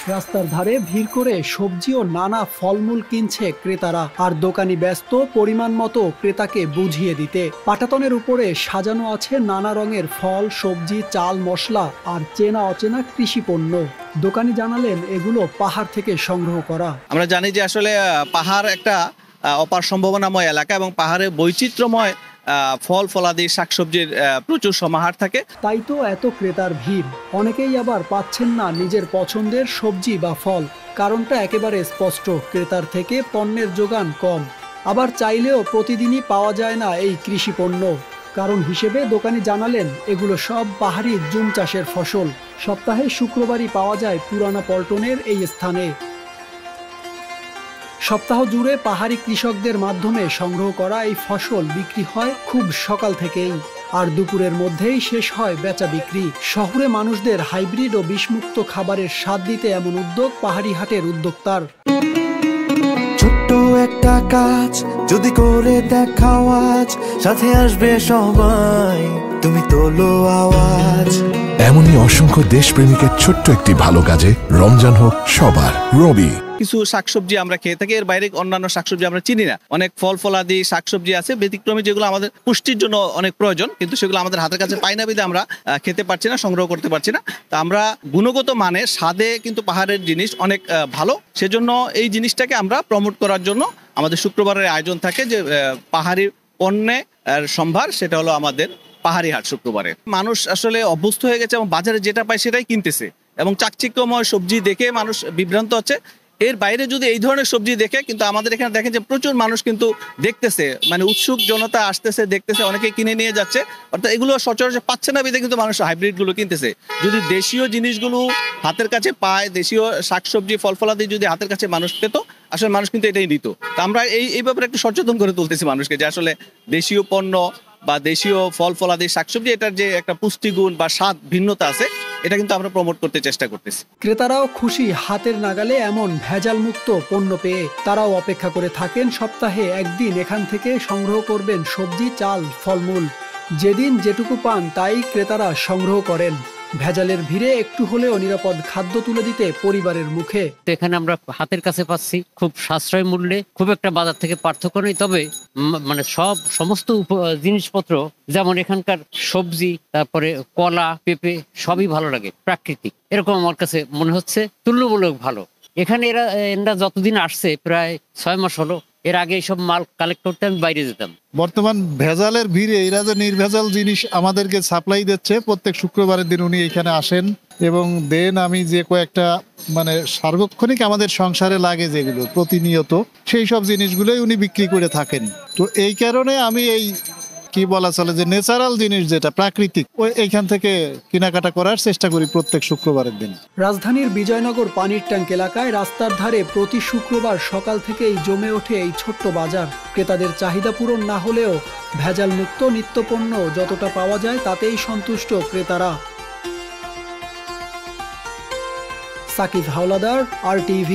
রাস্তার ধারে ভিড় করে সবজি ও নানা ফলমূল কিনছে ক্রেতারা, আর দোকানি ব্যস্ত পরিমাণ মতো ক্রেতাকে বুঝিয়ে দিতে। পাটাতনের উপরে সাজানো আছে নানা রঙের ফল, সবজি, চাল, মশলা আর চেনা অচেনা কৃষি পণ্য। দোকানি জানালেন এগুলো পাহাড় থেকে সংগ্রহ করা। আমরা জানি যে আসলে পাহাড় একটা অপার সম্ভাবনাময় এলাকা এবং পাহাড়ে বৈচিত্র্যময় ফল ফলাদি শাকসবজির প্রচুর সমাহার থাকে। তাই তো এত ক্রেতার ভিড়। অনেকেই আবার পাচ্ছেন না নিজের পছন্দের সবজি বা ফল। কারণটা একেবারে স্পষ্ট, ক্রেতার থেকে পণ্যের যোগান কম। আবার চাইলেও প্রতিদিনই পাওয়া যায় না এই কৃষি পণ্য। কারণ হিসেবে দোকানি জানালেন এগুলো সব পাহাড়ি জুম চাষের ফসল। সপ্তাহে শুক্রবারই পাওয়া যায় পুরানা পল্টনের এই স্থানে। সপ্তাহ জুড়ে পাহাড়ি কৃষকদের মাধ্যমে সংগ্রহ করা এই ফসল বিক্রি হয় খুব সকাল থেকেই, আর দুপুরের মধ্যেই শেষ হয় বেচা বিক্রি। শহরে মানুষদের হাইব্রিড ও বিষমুক্ত খাবারের স্বাদ দিতে এমন উদ্যোগ পাহাড়ি হাটের উদ্যোক্তার। ছোট্ট একটা কাজ যদি করে দেখাও আজ, সাথে আসবে সবাই, তুমি তোলো আওয়াজ। এমনই অসংখ্য দেশপ্রেমিকের ছোট্ট একটি ভালো কাজে রমজান হোক সবার। রবি কিছু শাকসবজি আমরা খেয়ে থাকি, এর বাইরে অন্যান্য শাকসবজি আমরা চিনি না। অনেক ফল ফলাদি শাকসবজি আছে ব্যতিক্রমী, যেগুলো আমাদের পুষ্টির জন্য অনেক প্রয়োজন, কিন্তু সেগুলো আমাদের হাতের কাছে পাই না বিধে আমরা খেতে পারছি না, সংগ্রহ করতে পারছি না। তা আমরা গুণগত মানে স্বাদে কিন্তু পাহাড়ের জিনিস অনেক ভালো, সেজন্য এই জিনিসটাকে আমরা প্রমোট করার জন্য আমাদের শুক্রবারের আয়োজন থাকে যে পাহাড়ি পণ্যের সম্ভার, সেটা হলো আমাদের পাহাড়ি হাট শুক্রবারে। মানুষ আসলে অভ্যস্ত হয়ে গেছে এবং বাজারে যেটা পায় সেটাই কিনতেছে এবং চাকচিক্যময় সবজি দেখে মানুষ বিভ্রান্ত হচ্ছে। এর বাইরে যদি এই ধরনের সবজি দেখে, কিন্তু আমাদের এখানে দেখেন যে প্রচুর মানুষ কিন্তু দেখতেছে, মানে উৎসুক জনতা আসতেছে, দেখতেছে, অনেকে কিনে নিয়ে যাচ্ছে। অর্থাৎ এগুলো সচরাচর পাচ্ছে না বিধে কিন্তু মানুষ হাইব্রিড গুলো কিনতেছে। যদি দেশীয় জিনিসগুলো হাতের কাছে পায়, দেশীয় শাকসবজি ফল ফলাদি যদি হাতের কাছে মানুষ পেত, আসলে মানুষ কিন্তু এটাই নিত। তো আমরা এই ব্যাপারে একটু সচেতন করে তুলতেছি মানুষকে, যে আসলে দেশীয় পণ্য বা দেশীয় ফল ফলাদি শাকসবজি, এটার যে একটা পুষ্টিগুণ বা স্বাদ ভিন্নতা আছে, এটা কিন্তু আমরা প্রমোট করতে চেষ্টা করতেছি। ক্রেতারাও খুশি হাতের নাগালে এমন ভেজাল মুক্ত পণ্য পেয়ে। তারাও অপেক্ষা করে থাকেন সপ্তাহে একদিন এখান থেকে সংগ্রহ করবেন সবজি, চাল, ফলমূল। যেদিন যেটুকু পান তাই ক্রেতারা সংগ্রহ করেন। ভেজালের ভিড়ে একটু হলেও নিরাপদ খাদ্য তুলে দিতে পরিবারের মুখে। এখানে আমরা হাতের কাছে পাচ্ছি খুব সাশ্রয় মূল্যে, খুব একটা বাজার থেকে পার্থক্য নেই। তবে মানে সমস্ত জিনিসপত্র, যেমন এখানকার সবজি, তারপরে কলা, পেঁপে সবই ভালো লাগে, প্রাকৃতিক, এরকম আমার কাছে মনে হচ্ছে তুল্যমূলক ভালো। এখানে এরা যতদিন আসছে, প্রায় 6 মাস হলো। এর আগে এইসব মাল কালেক্ট করতে আমি বাইরে যেতাম। বর্তমান ভেজালের ভিড়ে এরা যে নির্ভেজাল জিনিস আমাদেরকে সাপ্লাই দিচ্ছে, প্রত্যেক শুক্রবারের দিন উনি এখানে আসেন এবং দেন আমি যে কয়েকটা মানে সার্বক্ষণিক আমাদের সংসারে লাগে যেগুলো প্রতিনিয়ত, সেই সব জিনিসগুলোই উনি বিক্রি করে থাকেন। তো এই কারণে আমি এই কি বলা চলে যে ন্যাচারাল জিনিস যেটা প্রাকৃতিক, ওই এইখান থেকে কেনাকাটা করার চেষ্টা করি প্রত্যেক শুক্রবারের দিন। রাজধানীর বিজয়নগর পানির ট্যাঙ্ক এলাকায় রাস্তার ধারে প্রতি শুক্রবার সকাল থেকেই জমে ওঠে এই ছোট্ট বাজার। ক্রেতাদের চাহিদা পূরণ না হলেও ভেজাল মুক্ত নিত্যপণ্য যতটা পাওয়া যায় তাতেই সন্তুষ্ট ক্রেতারা। সাকিব হাওলাদার, RTV।